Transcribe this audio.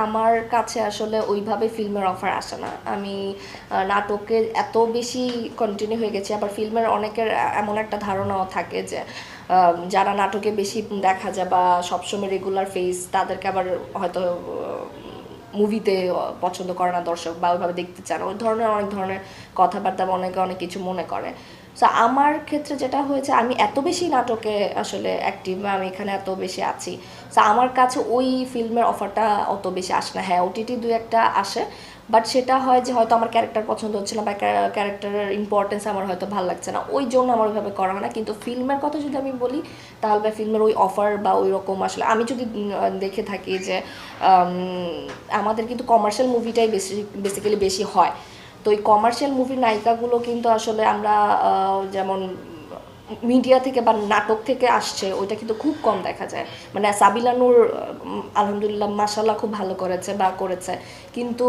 আমার কাছে আসলে ওইভাবে ফিল্মের অফার আসে না। আমি নাটকে এত বেশি কন্টিনিউ হয়ে গেছি, আবার ফিল্মের অনেকের এমন একটা ধারণাও থাকে যে যারা নাটকে বেশি দেখা যায় বা সবসময় রেগুলার ফেস, তাদেরকে আবার হয়তো মুভিতে পছন্দ করে না দর্শক, বা ওইভাবে দেখতে চায় না, ওই ধরনের অনেক ধরনের কথাবার্তা অনেকে অনেক কিছু মনে করে। সো আমার ক্ষেত্রে যেটা হয়েছে, আমি এত বেশি নাটকে আসলে অ্যাক্টিভ, আমি এখানে এত বেশি আছি। সো আমার কাছে ওই ফিল্মের অফারটা অত বেশি আসে না। হ্যাঁ, ওটিটি দুই একটা আসে, বাট সেটা হয় যে হয়তো আমার ক্যারেক্টার পছন্দ হচ্ছে না, বা ক্যারেক্টারের ইম্পর্টেন্স আমার হয়তো ভালো লাগছে না, ওই জন্য আমার ওইভাবে করা হয় না। কিন্তু ফিল্মের কথা যদি আমি বলি, তাহলে ফিল্মের ওই অফার বা ওই রকম আসলে আমি যদি দেখে থাকি যে আম, আমাদের কিন্তু কমার্শিয়াল মুভিটাই বেসিক্যালি বেশি হয়। তো এই কমার্শিয়াল মুভির নায়িকাগুলো কিন্তু আসলে আমরা যেমন মিডিয়া থেকে বা নাটক থেকে আসছে, ওইটা কিন্তু খুব কম দেখা যায়। মানে সাবিলা নূর আলহামদুলিল্লাহ মাশাল্লাহ খুব ভালো করেছে বা করেছে, কিন্তু